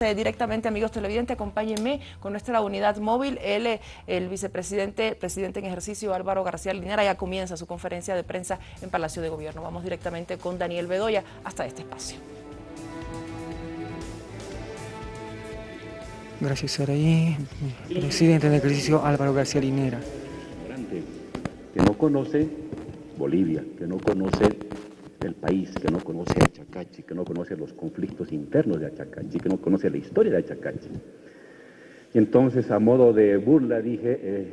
Directamente, amigos televidentes, acompáñenme con nuestra unidad móvil. Él, el presidente en ejercicio Álvaro García Linera, ya comienza su conferencia de prensa en Palacio de Gobierno. Vamos directamente con Daniel Bedoya hasta este espacio. Gracias, Saraí. Presidente en ejercicio Álvaro García Linera. Que no conoce Bolivia, que no conoce el país, que no conoce a Achacachi, que no conoce los conflictos internos de Achacachi, que no conoce la historia de Achacachi. Y entonces, a modo de burla, dije,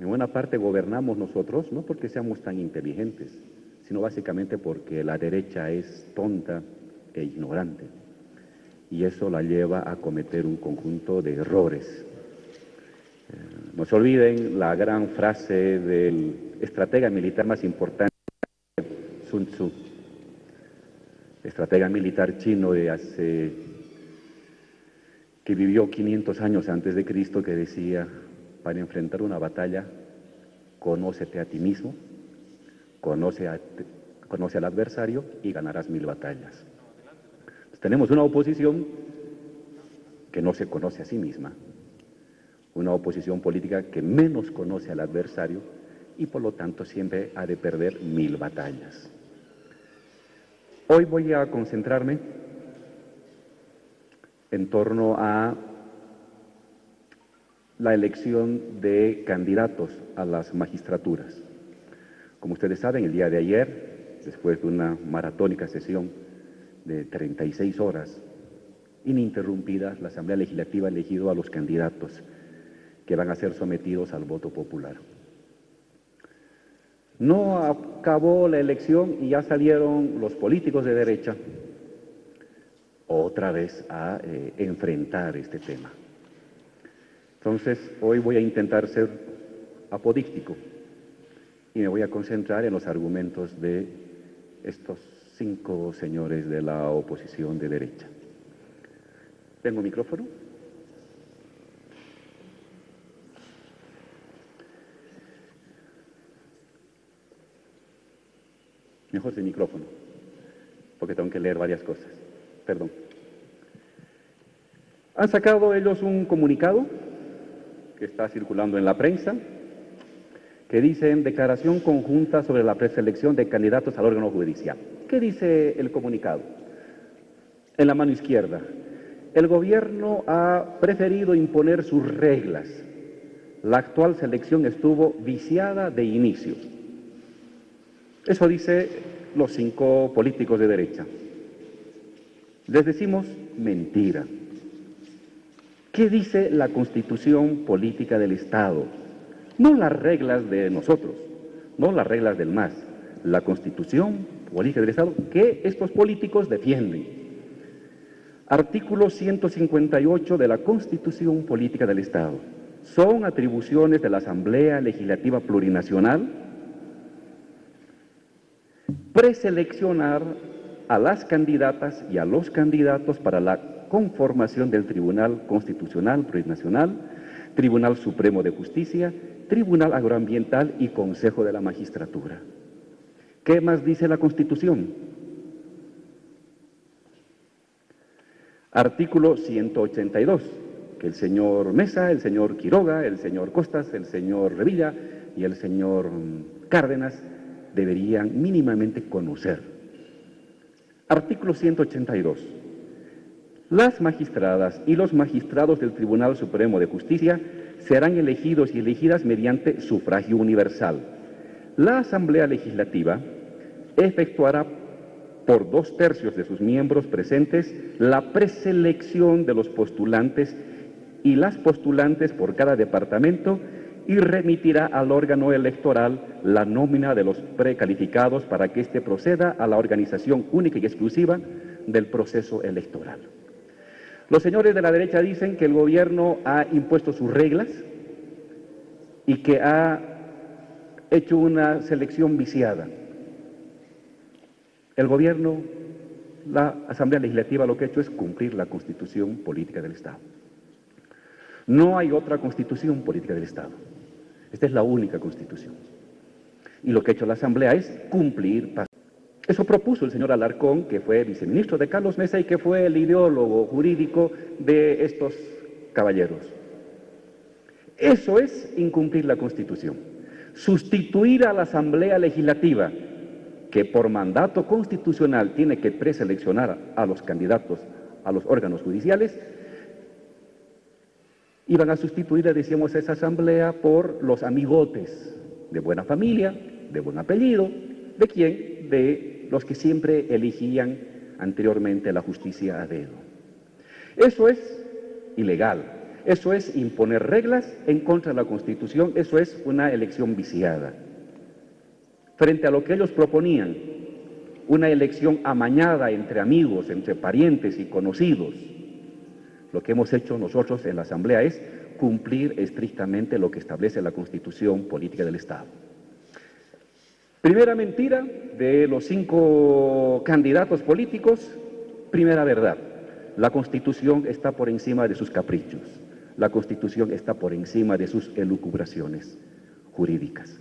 en buena parte gobernamos nosotros, no porque seamos tan inteligentes, sino básicamente porque la derecha es tonta e ignorante. Y eso la lleva a cometer un conjunto de errores. No se olviden la gran frase del estratega militar más importante, Sun Tzu, estratega militar chino que vivió 500 años antes de Cristo, que decía: para enfrentar una batalla, conócete a ti mismo, conoce al adversario y ganarás 1000 batallas. Entonces, tenemos una oposición que no se conoce a sí misma, una oposición política que menos conoce al adversario y por lo tanto siempre ha de perder 1000 batallas. Hoy voy a concentrarme en torno a la elección de candidatos a las magistraturas. Como ustedes saben, el día de ayer, después de una maratónica sesión de 36 horas ininterrumpidas, la Asamblea Legislativa ha elegido a los candidatos que van a ser sometidos al voto popular. No acabó la elección y ya salieron los políticos de derecha otra vez a enfrentar este tema. Entonces, hoy voy a intentar ser apodíctico y me voy a concentrar en los argumentos de estos 5 señores de la oposición de derecha. ¿Tengo micrófono? Mejor sin micrófono, porque tengo que leer varias cosas. Perdón. Han sacado ellos un comunicado que está circulando en la prensa, que dice: declaración conjunta sobre la preselección de candidatos al órgano judicial. ¿Qué dice el comunicado? En la mano izquierda: el gobierno ha preferido imponer sus reglas. La actual selección estuvo viciada de inicio. Eso dice los 5 políticos de derecha. Les decimos mentira. ¿Qué dice la Constitución Política del Estado? No las reglas de nosotros, no las reglas del MAS, la Constitución Política del Estado que estos políticos defienden. Artículo 158 de la Constitución Política del Estado. Son atribuciones de la Asamblea Legislativa Plurinacional preseleccionar a las candidatas y a los candidatos para la conformación del Tribunal Constitucional Plurinacional, Tribunal Supremo de Justicia, Tribunal Agroambiental y Consejo de la Magistratura. ¿Qué más dice la Constitución? Artículo 182, que el señor Mesa, el señor Quiroga, el señor Costas, el señor Revilla y el señor Cárdenas deberían mínimamente conocer. Artículo 182. Las magistradas y los magistrados del Tribunal Supremo de Justicia serán elegidos y elegidas mediante sufragio universal. La Asamblea Legislativa efectuará por 2/3 de sus miembros presentes la preselección de los postulantes y las postulantes por cada departamento y remitirá al órgano electoral la nómina de los precalificados para que éste proceda a la organización única y exclusiva del proceso electoral. Los señores de la derecha dicen que el gobierno ha impuesto sus reglas y que ha hecho una selección viciada. El gobierno, la Asamblea Legislativa, lo que ha hecho es cumplir la Constitución Política del Estado. No hay otra Constitución Política del Estado. Esta es la única Constitución. Y lo que ha hecho la Asamblea es cumplir. Eso propuso el señor Alarcón, que fue viceministro de Carlos Mesa y que fue el ideólogo jurídico de estos caballeros. Eso es incumplir la Constitución. Sustituir a la Asamblea Legislativa, que por mandato constitucional tiene que preseleccionar a los candidatos a los órganos judiciales, iban a sustituir, decíamos, a esa asamblea por los amigotes de buena familia, de buen apellido, ¿de quién? De los que siempre elegían anteriormente la justicia a dedo. Eso es ilegal, eso es imponer reglas en contra de la Constitución, eso es una elección viciada. Frente a lo que ellos proponían, una elección amañada entre amigos, entre parientes y conocidos, lo que hemos hecho nosotros en la Asamblea es cumplir estrictamente lo que establece la Constitución Política del Estado. Primera mentira de los 5 candidatos políticos, primera verdad. La Constitución está por encima de sus caprichos. La Constitución está por encima de sus elucubraciones jurídicas.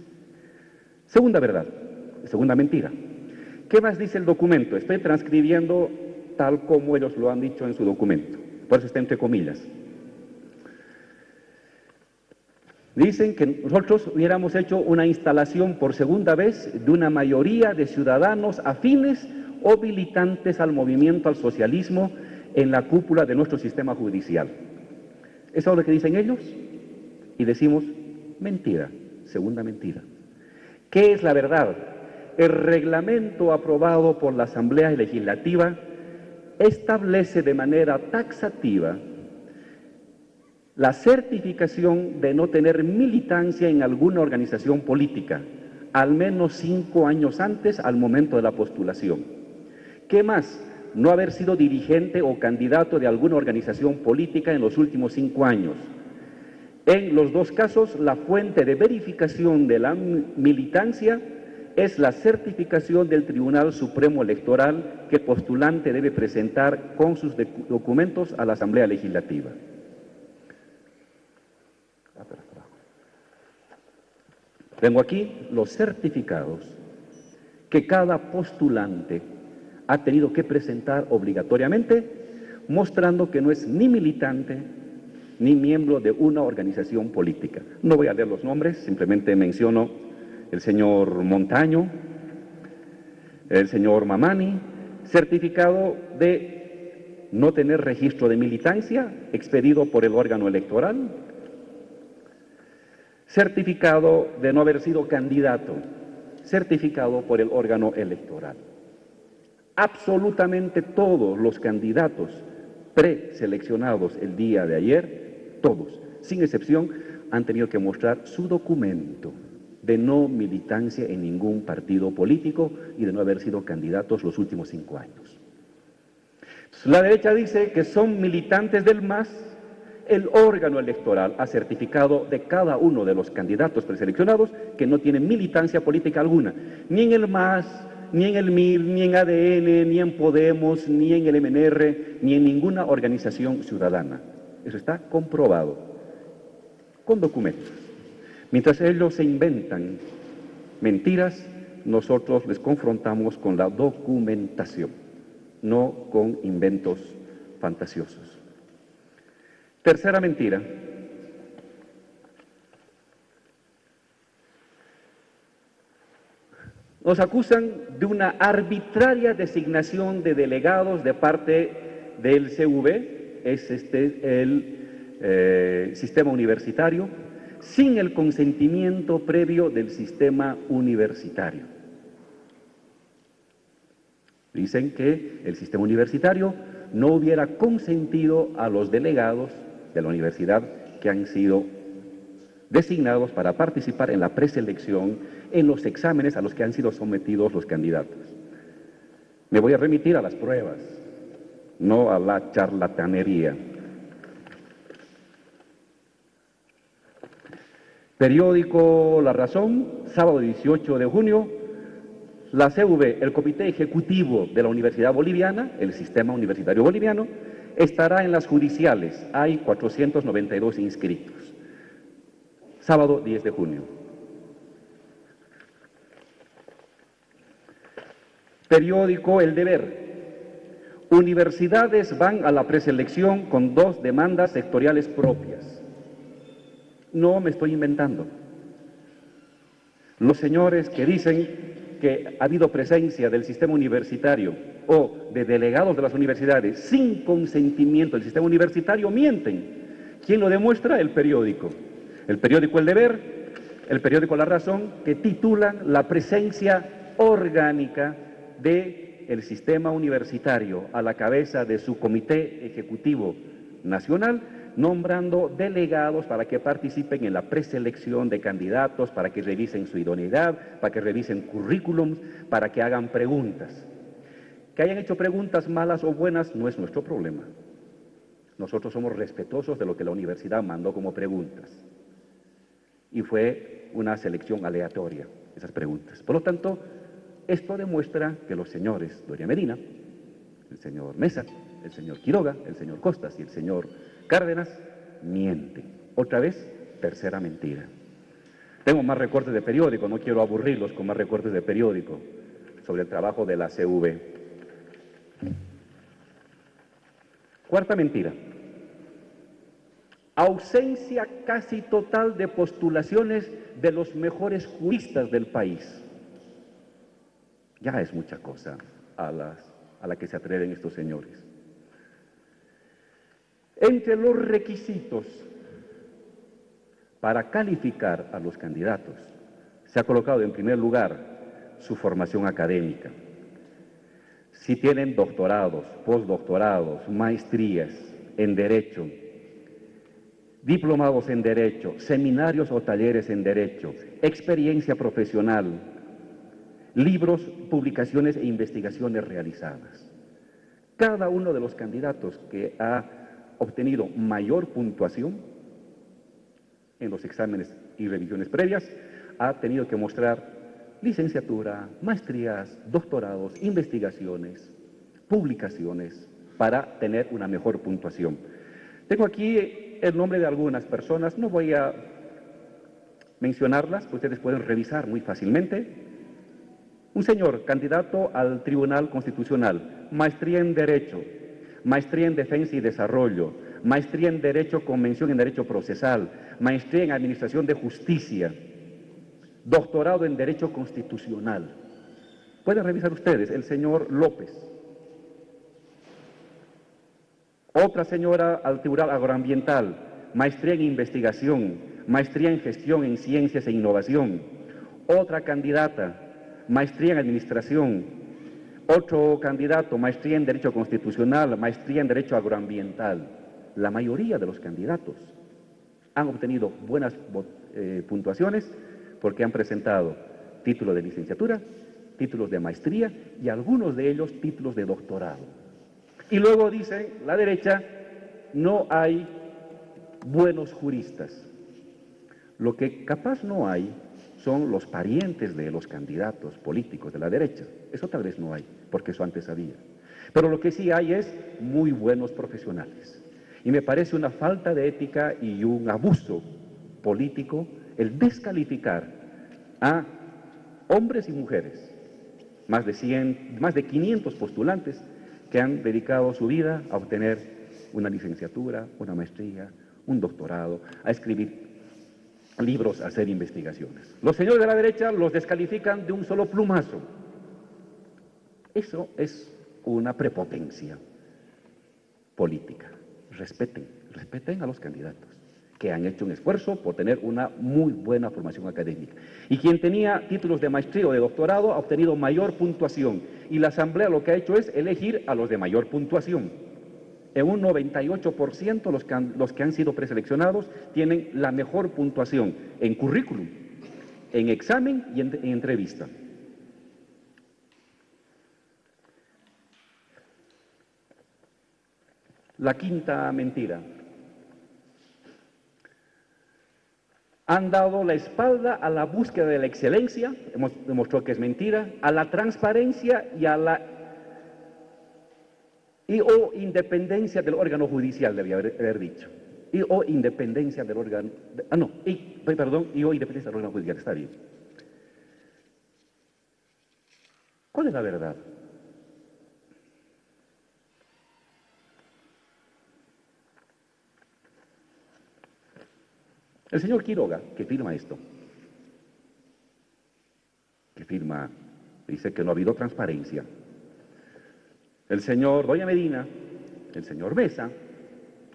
Segunda verdad, segunda mentira. ¿Qué más dice el documento? Estoy transcribiendo tal como ellos lo han dicho en su documento. Por eso está entre comillas. Dicen que nosotros hubiéramos hecho una instalación por segunda vez de una mayoría de ciudadanos afines o militantes al movimiento al socialismo en la cúpula de nuestro sistema judicial. Eso es lo que dicen ellos y decimos mentira, segunda mentira. ¿Qué es la verdad? El reglamento aprobado por la Asamblea Legislativa establece de manera taxativa la certificación de no tener militancia en alguna organización política, al menos 5 años antes al momento de la postulación. ¿Qué más? No haber sido dirigente o candidato de alguna organización política en los últimos 5 años. En los 2 casos, la fuente de verificación de la militancia es la certificación del Tribunal Supremo Electoral que el postulante debe presentar con sus documentos a la Asamblea Legislativa. Tengo aquí los certificados que cada postulante ha tenido que presentar obligatoriamente, mostrando que no es ni militante ni miembro de una organización política. No voy a leer los nombres, simplemente menciono el señor Montaño, el señor Mamani, certificado de no tener registro de militancia expedido por el órgano electoral, certificado de no haber sido candidato, certificado por el órgano electoral. Absolutamente todos los candidatos preseleccionados el día de ayer, todos, sin excepción, han tenido que mostrar su documento de no militancia en ningún partido político y de no haber sido candidatos los últimos 5 años. La derecha dice que son militantes del MAS. El órgano electoral ha certificado de cada uno de los candidatos preseleccionados que no tienen militancia política alguna, ni en el MAS, ni en el MIR, ni en ADN, ni en Podemos, ni en el MNR, ni en ninguna organización ciudadana. Eso está comprobado, con documentos. Mientras ellos se inventan mentiras, nosotros les confrontamos con la documentación, no con inventos fantasiosos. Tercera mentira. Nos acusan de una arbitraria designación de delegados de parte del CV, es el sistema universitario, sin el consentimiento previo del sistema universitario. Dicen que el sistema universitario no hubiera consentido a los delegados de la universidad que han sido designados para participar en la preselección, en los exámenes a los que han sido sometidos los candidatos. Me voy a remitir a las pruebas, no a la charlatanería. Periódico La Razón, sábado 18 de junio, la CV, el Comité Ejecutivo de la Universidad Boliviana, el Sistema Universitario Boliviano, estará en las judiciales. Hay 492 inscritos. Sábado 10 de junio. Periódico El Deber. Universidades van a la preselección con 2 demandas sectoriales propias. No me estoy inventando. Los señores que dicen que ha habido presencia del sistema universitario o de delegados de las universidades sin consentimiento del sistema universitario mienten. ¿Quién lo demuestra? El periódico. El periódico El Deber, el periódico La Razón, que titulan la presencia orgánica del sistema universitario a la cabeza de su comité ejecutivo nacional, nombrando delegados para que participen en la preselección de candidatos, para que revisen su idoneidad, para que revisen currículums, para que hagan preguntas. Que hayan hecho preguntas malas o buenas no es nuestro problema. Nosotros somos respetuosos de lo que la universidad mandó como preguntas. Y fue una selección aleatoria, esas preguntas. Por lo tanto, esto demuestra que los señores Doria Medina, el señor Mesa, el señor Quiroga, el señor Costas y el señor Cárdenas mienten. Otra vez, tercera mentira. Tengo más recortes de periódico, no quiero aburrirlos con más recortes de periódico sobre el trabajo de la CV. Cuarta mentira. Ausencia casi total de postulaciones de los mejores juristas del país. Ya es mucha cosa a la que se atreven estos señores. Entre los requisitos para calificar a los candidatos, se ha colocado en primer lugar su formación académica. Si tienen doctorados, postdoctorados, maestrías en Derecho, diplomados en Derecho, seminarios o talleres en Derecho, experiencia profesional, libros, publicaciones e investigaciones realizadas. Cada uno de los candidatos que ha obtenido mayor puntuación en los exámenes y revisiones previas ha tenido que mostrar licenciatura, maestrías, doctorados, investigaciones, publicaciones para tener una mejor puntuación. Tengo aquí el nombre de algunas personas, no voy a mencionarlas, ustedes pueden revisar muy fácilmente. Un señor candidato al Tribunal Constitucional, maestría en Derecho, maestría en Defensa y Desarrollo, maestría en Derecho con mención en Derecho Procesal, maestría en Administración de Justicia, doctorado en Derecho Constitucional. Pueden revisar ustedes, el señor López. Otra señora al Tribunal Agroambiental, maestría en Investigación, maestría en Gestión en Ciencias e Innovación. Otra candidata, maestría en Administración. Otro candidato, maestría en Derecho Constitucional, maestría en Derecho Agroambiental. La mayoría de los candidatos han obtenido buenas puntuaciones porque han presentado título de licenciatura, títulos de maestría y algunos de ellos títulos de doctorado. Y luego dice la derecha, no hay buenos juristas. Lo que capaz no hay son los parientes de los candidatos políticos de la derecha. Eso tal vez no hay, porque eso antes había. Pero lo que sí hay es muy buenos profesionales. Y me parece una falta de ética y un abuso político el descalificar a hombres y mujeres, más de 500 postulantes que han dedicado su vida a obtener una licenciatura, una maestría, un doctorado, a escribir libros, a hacer investigaciones. Los señores de la derecha los descalifican de un solo plumazo. Eso es una prepotencia política. Respeten a los candidatos que han hecho un esfuerzo por tener una muy buena formación académica. Y quien tenía títulos de maestría o de doctorado ha obtenido mayor puntuación. Y la Asamblea lo que ha hecho es elegir a los de mayor puntuación. En un 98% los que han sido preseleccionados tienen la mejor puntuación en currículum, en examen y en entrevista. La quinta mentira. Han dado la espalda a la búsqueda de la excelencia, hemos demostrado que es mentira, a la transparencia y a la o independencia del órgano judicial, debía haber dicho. O independencia del órgano, o independencia del órgano judicial, está bien. ¿Cuál es la verdad? El señor Quiroga, que firma esto, que firma, dice que no ha habido transparencia. El señor Doña Medina, el señor Mesa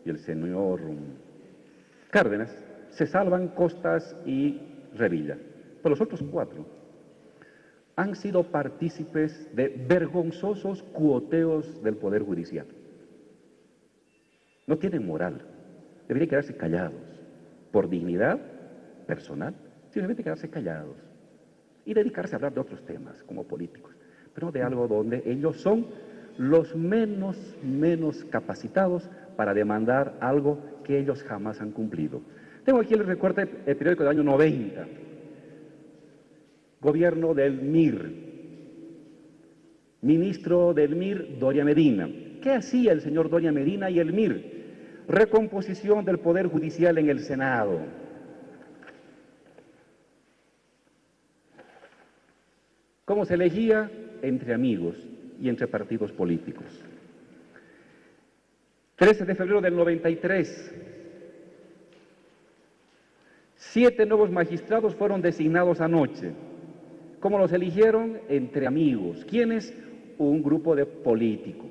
y el señor Cárdenas se salvan Costas y Revilla, pero los otros 4 han sido partícipes de vergonzosos cuoteos del Poder Judicial. No tienen moral, deberían quedarse callados, por dignidad personal, simplemente quedarse callados y dedicarse a hablar de otros temas como políticos, pero no de algo donde ellos son los menos capacitados para demandar algo que ellos jamás han cumplido. Tengo aquí el recorte, el periódico del año 90, gobierno del MIR, ministro del MIR, Doria Medina. ¿Qué hacía el señor Doria Medina y el MIR? Recomposición del Poder Judicial en el Senado. ¿Cómo se elegía? Entre amigos y entre partidos políticos. 13 de febrero del 93, 7 nuevos magistrados fueron designados anoche. ¿Cómo los eligieron? Entre amigos. ¿Quiénes? Un grupo de políticos.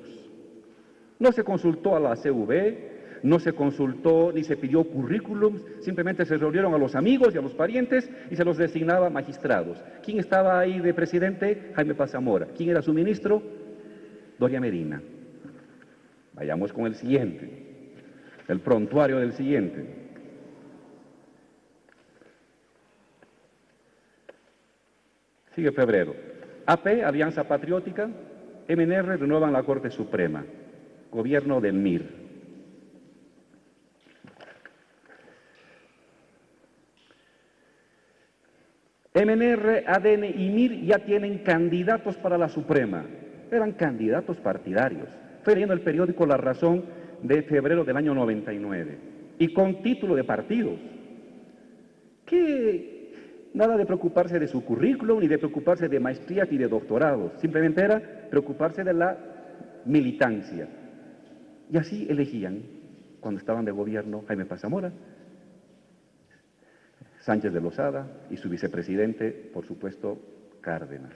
No se consultó a la CV, no se consultó ni se pidió currículums, simplemente se reunieron a los amigos y a los parientes y se los designaba magistrados. ¿Quién estaba ahí de presidente? Jaime Paz Zamora. ¿Quién era su ministro? Doria Medina. Vayamos con el siguiente, el prontuario del siguiente. Sigue febrero. AP, Alianza Patriótica, MNR renuevan la Corte Suprema, gobierno del MIR. MNR, ADN y MIR ya tienen candidatos para la Suprema. Eran candidatos partidarios. Estoy leyendo el periódico La Razón de febrero del año 99. Y con título de partidos. Que nada de preocuparse de su currículum, ni de preocuparse de maestrías, ni de doctorados. Simplemente era preocuparse de la militancia. Y así elegían, cuando estaban de gobierno, Jaime Paz Zamora, Sánchez de Lozada y su vicepresidente, por supuesto, Cárdenas.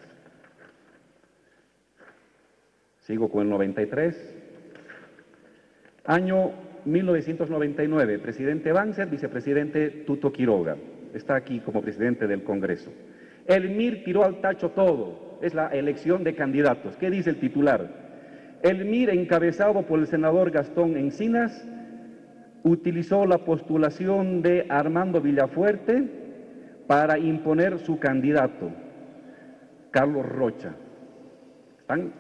Sigo con el 93. Año 1999, presidente Banzer, vicepresidente Tuto Quiroga. Está aquí como presidente del Congreso. El MIR tiró al tacho todo. Es la elección de candidatos. ¿Qué dice el titular? El MIR, encabezado por el senador Gastón Encinas, utilizó la postulación de Armando Villafuerte para imponer su candidato, Carlos Rocha.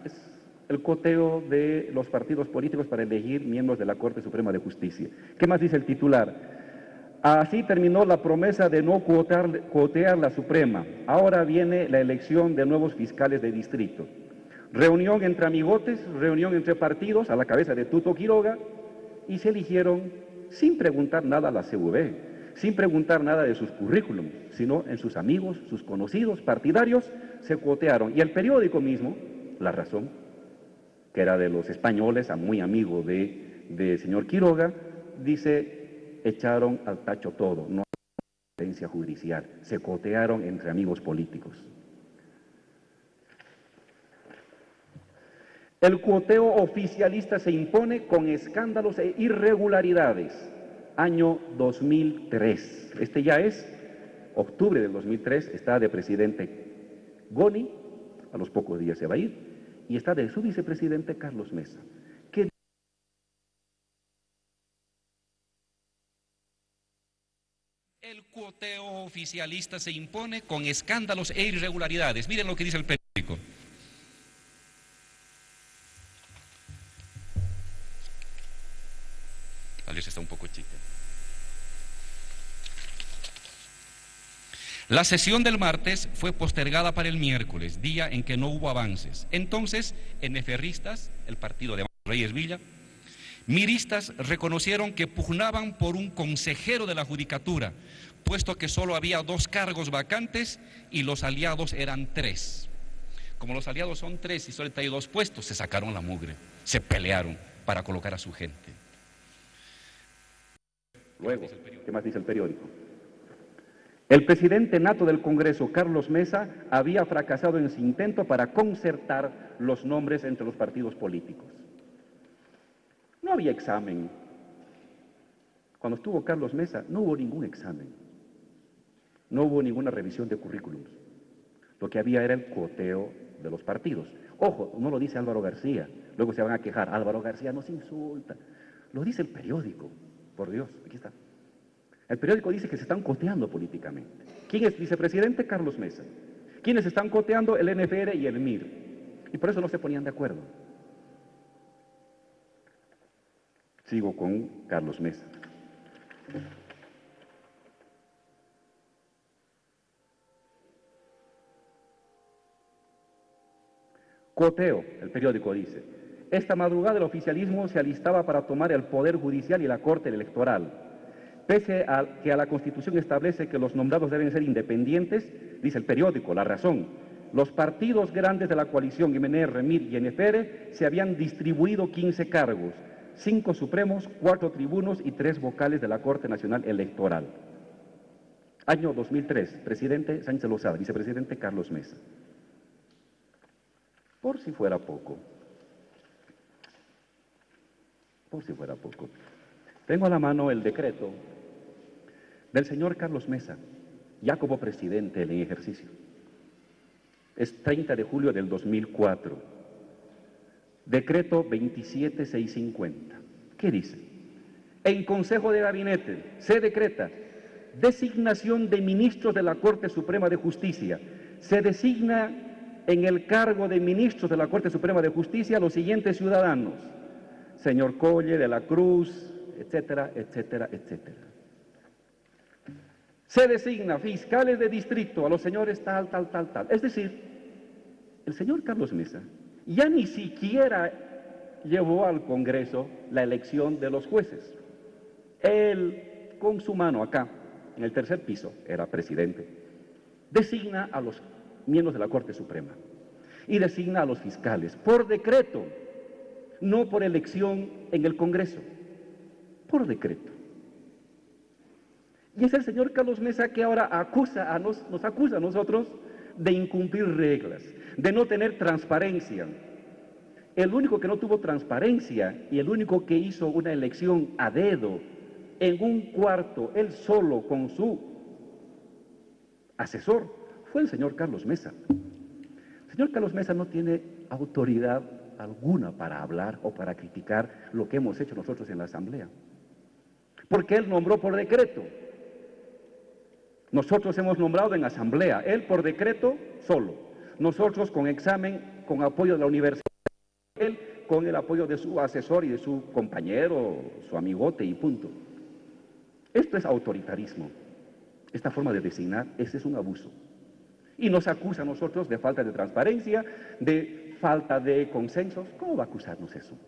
Es el coteo de los partidos políticos para elegir miembros de la Corte Suprema de Justicia. ¿Qué más dice el titular? Así terminó la promesa de no cuotear la Suprema. Ahora viene la elección de nuevos fiscales de distrito. Reunión entre amigotes, reunión entre partidos, a la cabeza de Tuto Quiroga, y se eligieron sin preguntar nada a la CV, sin preguntar nada de sus currículums, sino en sus amigos, sus conocidos, partidarios, se cuotearon. Y el periódico mismo, La Razón, que era de los españoles, muy amigo de señor Quiroga, dice, echaron al tacho todo, no hay sentencia judicial, se cuotearon entre amigos políticos. El cuoteo oficialista se impone con escándalos e irregularidades. Año 2003. Este ya es octubre del 2003. Está de presidente Goni, a los pocos días se va a ir, y está de su vicepresidente Carlos Mesa. ¿Qué? El cuoteo oficialista se impone con escándalos e irregularidades. Miren lo que dice el periódico. Está un poco chica. La sesión del martes fue postergada para el miércoles, día en que no hubo avances. Entonces, NFRistas, el partido de Reyes Villa, miristas reconocieron que pugnaban por un consejero de la judicatura, puesto que solo había 2 cargos vacantes y los aliados eran 3. Como los aliados son 3 y solo hay 2 puestos, se sacaron la mugre, se pelearon para colocar a su gente. Luego, ¿qué más dice el periódico? El presidente nato del Congreso, Carlos Mesa, había fracasado en su intento para concertar los nombres entre los partidos políticos. No había examen. Cuando estuvo Carlos Mesa, no hubo ningún examen. No hubo ninguna revisión de currículums. Lo que había era el cuoteo de los partidos. Ojo, no lo dice Álvaro García. Luego se van a quejar. Álvaro García nos insulta. Lo dice el periódico. Por Dios, aquí está. El periódico dice que se están coteando políticamente. ¿Quién es vicepresidente? Carlos Mesa. ¿Quiénes están coteando? El NFR y el MIR. Y por eso no se ponían de acuerdo. Sigo con Carlos Mesa. Coteo, el periódico dice. Esta madrugada el oficialismo se alistaba para tomar el Poder Judicial y la Corte Electoral. Pese a que la Constitución establece que los nombrados deben ser independientes, dice el periódico, La Razón, los partidos grandes de la coalición MNR, MIR y NFR se habían distribuido 15 cargos, 5 supremos, 4 tribunos y 3 vocales de la Corte Nacional Electoral. Año 2003, presidente Sánchez Lozada, vicepresidente Carlos Mesa. Por si fuera poco, tengo a la mano el decreto del señor Carlos Mesa, ya como presidente en ejercicio. Es 30 de julio del 2004. Decreto 27650. ¿Qué dice? En Consejo de Gabinete se decreta designación de ministros de la Corte Suprema de Justicia. Se designa en el cargo de ministros de la Corte Suprema de Justicia los siguientes ciudadanos: señor Colle, de la Cruz, etcétera, etcétera, etcétera. Se designa fiscales de distrito a los señores tal. Es decir, el señor Carlos Mesa ya ni siquiera llevó al Congreso la elección de los jueces. Él, con su mano acá, en el tercer piso, era presidente, designa a los miembros de la Corte Suprema y designa a los fiscales por decreto, no por elección en el Congreso, por decreto. Y es el señor Carlos Mesa que ahora nos acusa a nosotros de incumplir reglas, de no tener transparencia. El único que no tuvo transparencia y el único que hizo una elección a dedo en un cuarto, él solo con su asesor, fue el señor Carlos Mesa. El señor Carlos Mesa no tiene autoridad alguna para hablar o para criticar lo que hemos hecho nosotros en la Asamblea, porque él nombró por decreto. Nosotros hemos nombrado en Asamblea, él por decreto solo, nosotros con examen, con apoyo de la universidad, él con el apoyo de su asesor y de su compañero, su amigote y punto. Esto es autoritarismo. Esta forma de designar, ese es un abuso. Y nos acusa a nosotros de falta de transparencia, de falta de consensos. ¿Cómo va a acusarnos eso?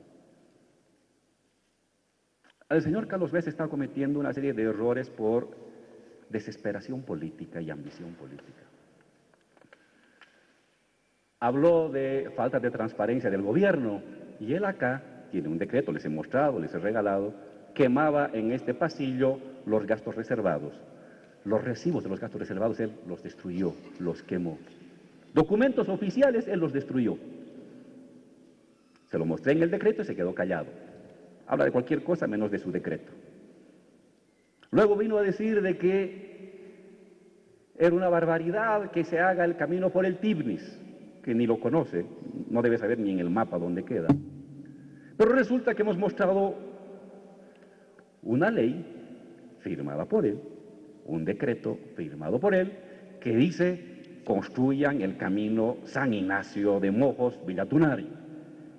El señor Carlos Mesa está cometiendo una serie de errores por desesperación política y ambición política. Habló de falta de transparencia del gobierno y él acá tiene un decreto, les he mostrado, les he regalado, quemaba en este pasillo los gastos reservados. Los recibos de los gastos reservados él los destruyó, los quemó. Documentos oficiales él los destruyó. Se lo mostré en el decreto y se quedó callado. Habla de cualquier cosa menos de su decreto. Luego vino a decir de que era una barbaridad que se haga el camino por el Tibnis, que ni lo conoce, no debe saber ni en el mapa dónde queda. Pero resulta que hemos mostrado una ley firmada por él, un decreto firmado por él, que dice construyan el camino San Ignacio de Mojos, Villa Tunari.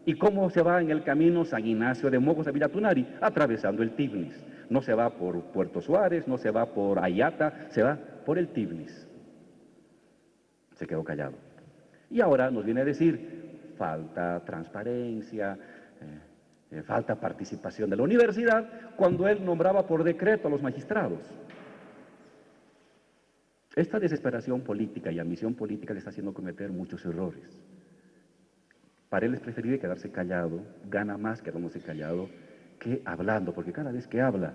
¿Y cómo se va en el camino San Ignacio de Mojos a Villa Tunari? Atravesando el Tibnis. No se va por Puerto Suárez, no se va por Ayata, se va por el Tibnis. Se quedó callado. Y ahora nos viene a decir, falta transparencia, falta participación de la universidad, cuando él nombraba por decreto a los magistrados. Esta desesperación política y ambición política le está haciendo cometer muchos errores. Para él es preferible quedarse callado, gana más quedándose callado que hablando, porque cada vez que habla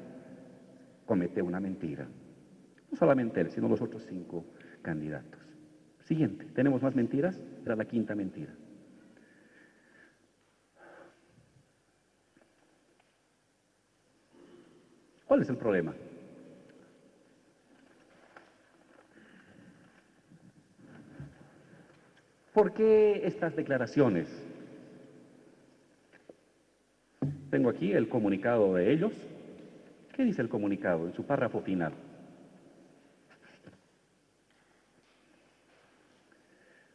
comete una mentira. No solamente él, sino los otros 5 candidatos. Siguiente, ¿tenemos más mentiras? Era la 5ª mentira. ¿Cuál es el problema? ¿Por qué estas declaraciones? Tengo aquí el comunicado de ellos. ¿Qué dice el comunicado en su párrafo final?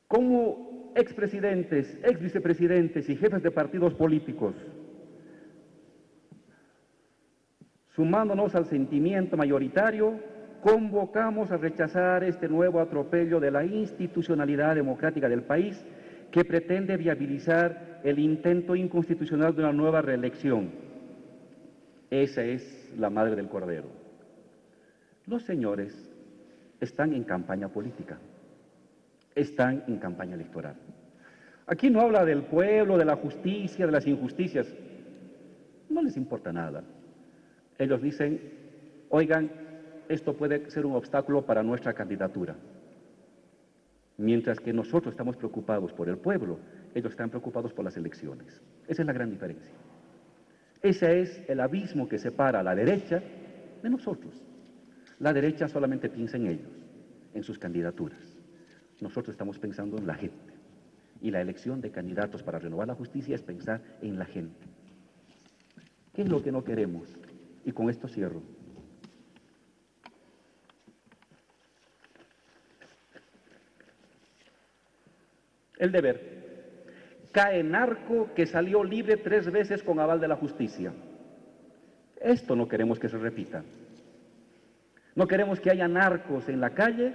Como expresidentes, exvicepresidentes y jefes de partidos políticos, sumándonos al sentimiento mayoritario, convocamos a rechazar este nuevo atropello de la institucionalidad democrática del país que pretende viabilizar el intento inconstitucional de una nueva reelección. Esa es la madre del cordero. Los señores están en campaña política, están en campaña electoral. Aquí no habla del pueblo, de la justicia, de las injusticias. No les importa nada. Ellos dicen, oigan, esto puede ser un obstáculo para nuestra candidatura. Mientras que nosotros estamos preocupados por el pueblo, ellos están preocupados por las elecciones. Esa es la gran diferencia. Ese es el abismo que separa a la derecha de nosotros. La derecha solamente piensa en ellos, en sus candidaturas. Nosotros estamos pensando en la gente. Y la elección de candidatos para renovar la justicia es pensar en la gente. ¿Qué es lo que no queremos? Y con esto cierro. El deber. Cae narco que salió libre 3 veces con aval de la justicia. Esto no queremos que se repita. No queremos que haya narcos en la calle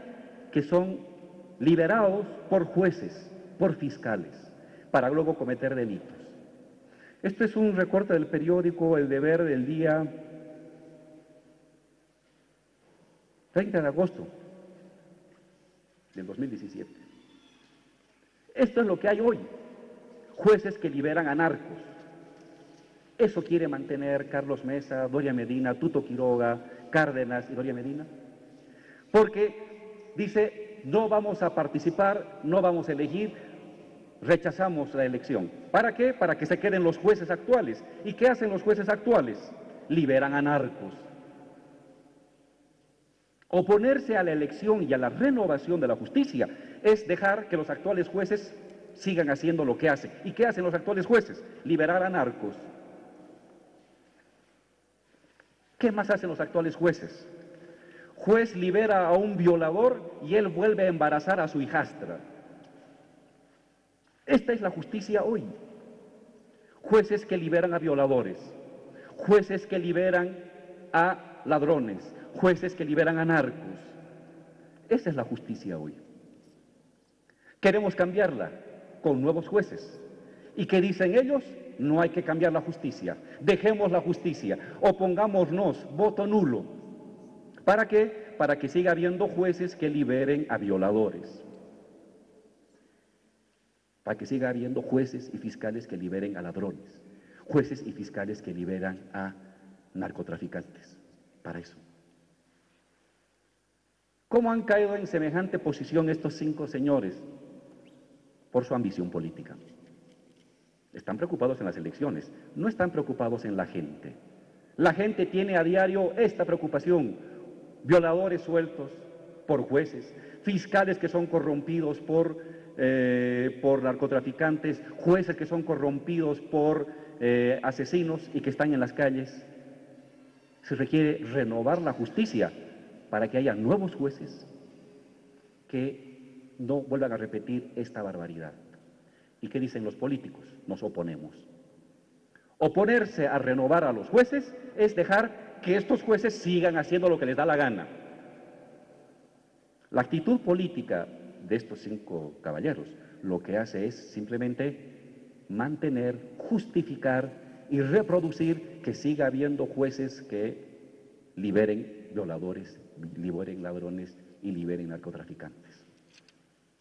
que son liberados por jueces, por fiscales, para luego cometer delitos. Esto es un recorte del periódico El Deber del día 30 de agosto del 2017. Esto es lo que hay hoy. Jueces que liberan a narcos. ¿Eso quiere mantener Carlos Mesa, Doria Medina, Tuto Quiroga, Cárdenas y Doria Medina? Porque dice, no vamos a participar, no vamos a elegir, rechazamos la elección. ¿Para qué? Para que se queden los jueces actuales. ¿Y qué hacen los jueces actuales? Liberan a narcos. Oponerse a la elección y a la renovación de la justicia es dejar que los actuales jueces sigan haciendo lo que hacen. ¿Y qué hacen los actuales jueces? Liberar a narcos. ¿Qué más hacen los actuales jueces? Juez libera a un violador y él vuelve a embarazar a su hijastra. Esta es la justicia hoy. Jueces que liberan a violadores, jueces que liberan a ladrones, jueces que liberan a narcos. Esa es la justicia hoy. Queremos cambiarla con nuevos jueces. ¿Y qué dicen ellos? No hay que cambiar la justicia. Dejemos la justicia. Opongámonos, voto nulo. ¿Para qué? Para que siga habiendo jueces que liberen a violadores. Para que siga habiendo jueces y fiscales que liberen a ladrones. Jueces y fiscales que liberan a narcotraficantes. Para eso. ¿Cómo han caído en semejante posición estos 5 señores? Por su ambición política. Están preocupados en las elecciones, no están preocupados en la gente. La gente tiene a diario esta preocupación. Violadores sueltos por jueces, fiscales que son corrompidos por narcotraficantes, jueces que son corrompidos por asesinos y que están en las calles. Se requiere renovar la justicia para que haya nuevos jueces que no vuelvan a repetir esta barbaridad. ¿Y qué dicen los políticos? Nos oponemos. Oponerse a renovar a los jueces es dejar que estos jueces sigan haciendo lo que les da la gana. La actitud política de estos 5 caballeros lo que hace es simplemente mantener, justificar y reproducir que siga habiendo jueces que liberen violadores, liberen ladrones y liberen narcotraficantes.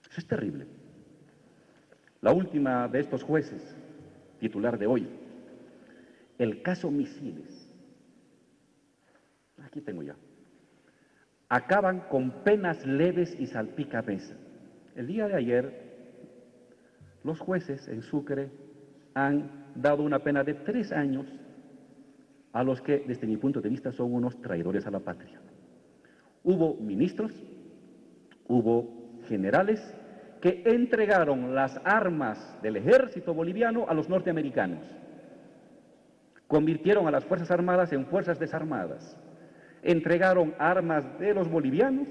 Eso es terrible. La última de estos jueces, titular de hoy, el caso Misiles. Aquí tengo ya. acaban con penas leves y salpicapesa. El día de ayer, los jueces en Sucre han dado una pena de 3 años a los que, desde mi punto de vista, son unos traidores a la patria. Hubo ministros, hubo generales que entregaron las armas del ejército boliviano a los norteamericanos. Convirtieron a las Fuerzas Armadas en fuerzas desarmadas. Entregaron armas de los bolivianos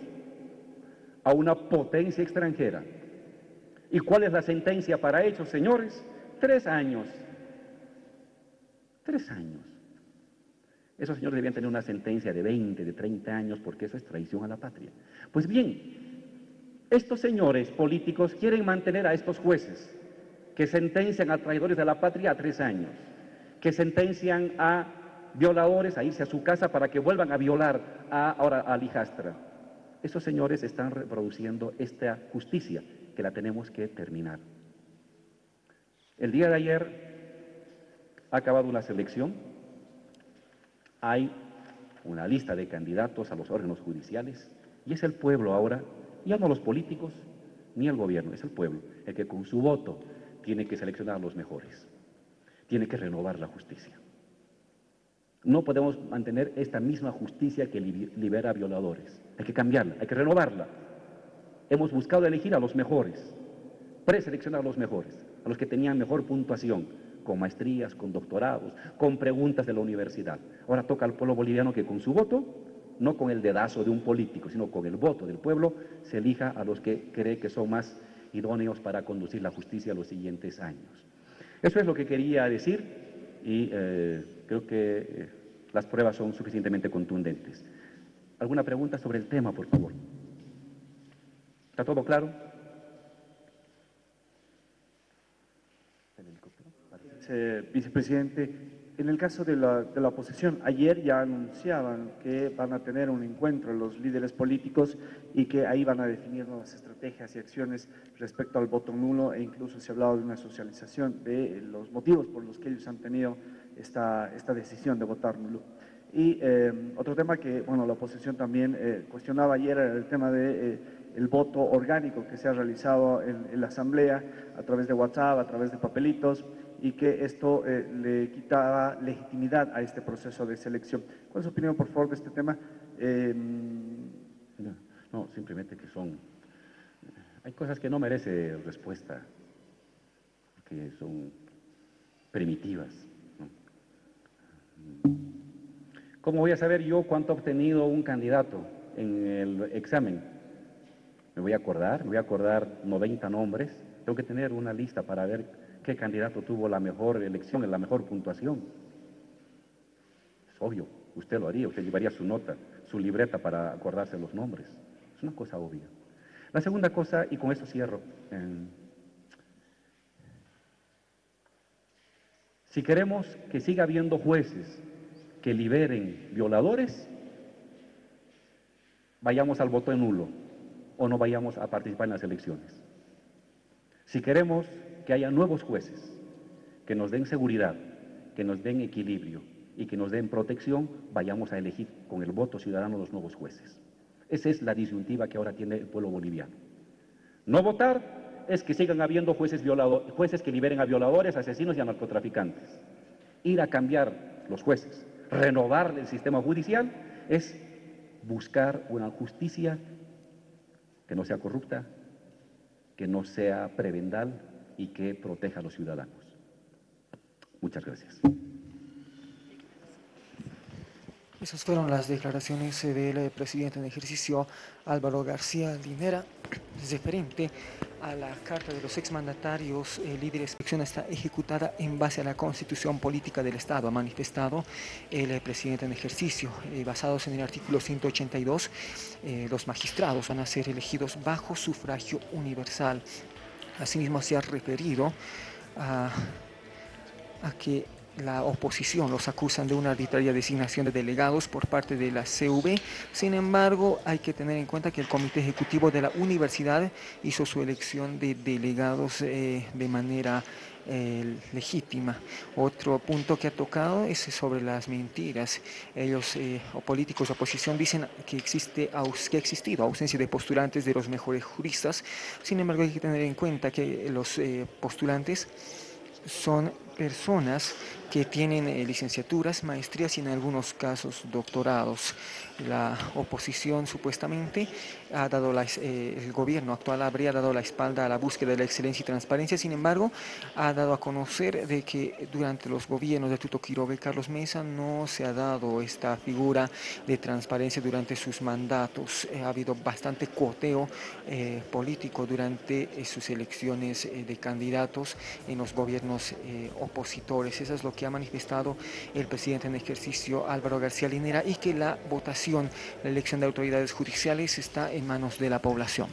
a una potencia extranjera. ¿Y cuál es la sentencia para ellos, señores? 3 años. 3 años. Esos señores debían tener una sentencia de 20, de 30 años, porque eso es traición a la patria. Pues bien, estos señores políticos quieren mantener a estos jueces que sentencian a traidores de la patria a 3 años, que sentencian a violadores a irse a su casa para que vuelvan a violar ahora a Lijastra. Esos señores están reproduciendo esta justicia que la tenemos que terminar. El día de ayer ha acabado una selección. Hay una lista de candidatos a los órganos judiciales y es el pueblo ahora, ya no los políticos ni el gobierno, es el pueblo el que con su voto tiene que seleccionar a los mejores, tiene que renovar la justicia. No podemos mantener esta misma justicia que libera violadores, hay que cambiarla, hay que renovarla. Hemos buscado elegir a los mejores, preseleccionar a los mejores, a los que tenían mejor puntuación, con maestrías, con doctorados, con preguntas de la universidad. Ahora toca al pueblo boliviano que con su voto, no con el dedazo de un político, sino con el voto del pueblo, se elija a los que cree que son más idóneos para conducir la justicia los siguientes años. Eso es lo que quería decir y creo que las pruebas son suficientemente contundentes. ¿Alguna pregunta sobre el tema, por favor? ¿Está todo claro? Vicepresidente, en el caso de la oposición, ayer ya anunciaban que van a tener un encuentro los líderes políticos y que ahí van a definir nuevas estrategias y acciones respecto al voto nulo e incluso se ha hablado de una socialización de los motivos por los que ellos han tenido esta decisión de votar nulo. Y otro tema que, bueno, la oposición también cuestionaba ayer era el tema de el voto orgánico que se ha realizado en la Asamblea a través de WhatsApp, a través de papelitos, y que esto le quitaba legitimidad a este proceso de selección. ¿Cuál es su opinión, por favor, de este tema? No, simplemente que hay cosas que no merecen respuesta, que son primitivas, ¿no? ¿Cómo voy a saber yo cuánto ha obtenido un candidato en el examen? Me voy a acordar 90 nombres, tengo que tener una lista para ver qué candidato tuvo la mejor elección, la mejor puntuación. Es obvio, usted lo haría, usted llevaría su nota, su libreta para acordarse los nombres. Es una cosa obvia. La segunda cosa, y con esto cierro, si queremos que siga habiendo jueces que liberen violadores, vayamos al voto nulo o no vayamos a participar en las elecciones. Si queremos que haya nuevos jueces que nos den seguridad, que nos den equilibrio y que nos den protección, vayamos a elegir con el voto ciudadano los nuevos jueces. Esa es la disyuntiva que ahora tiene el pueblo boliviano. No votar es que sigan habiendo jueces que liberen a violadores, asesinos y a narcotraficantes. Ir a cambiar los jueces, renovar el sistema judicial, es buscar una justicia que no sea corrupta, que no sea prebendal y que proteja a los ciudadanos. Muchas gracias. Esas fueron las declaraciones del presidente en ejercicio Álvaro García Linera, referente a la carta de los exmandatarios líderes. La elección está ejecutada en base a la Constitución Política del Estado, ha manifestado el presidente en ejercicio. Basados en el artículo 182, los magistrados van a ser elegidos bajo sufragio universal. Asimismo, se ha referido a que la oposición los acusan de una arbitraria designación de delegados por parte de la CV. Sin embargo, hay que tener en cuenta que el Comité Ejecutivo de la Universidad hizo su elección de delegados de manera legítima. Otro punto que ha tocado es sobre las mentiras. Ellos, o políticos de oposición, dicen que ha existido ausencia de postulantes de los mejores juristas. Sin embargo, hay que tener en cuenta que los postulantes son personas que tienen licenciaturas, maestrías y en algunos casos doctorados. La oposición supuestamente ha dado el gobierno actual habría dado la espalda a la búsqueda de la excelencia y transparencia. Sin embargo, ha dado a conocer de que durante los gobiernos de Tuto Quiroga y Carlos Mesa no se ha dado esta figura de transparencia durante sus mandatos. Ha habido bastante cuoteo político durante sus elecciones de candidatos en los gobiernos opositores. Eso es lo que ha manifestado el presidente en ejercicio Álvaro García Linera, y que la votación, la elección de autoridades judiciales está en manos de la población.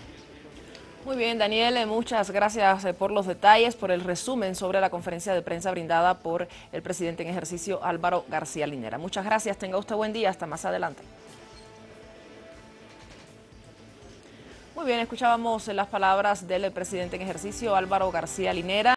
Muy bien, Daniel, muchas gracias por los detalles, por el resumen sobre la conferencia de prensa brindada por el presidente en ejercicio Álvaro García Linera. Muchas gracias, tenga usted buen día, hasta más adelante. Muy bien, escuchábamos las palabras del presidente en ejercicio Álvaro García Linera.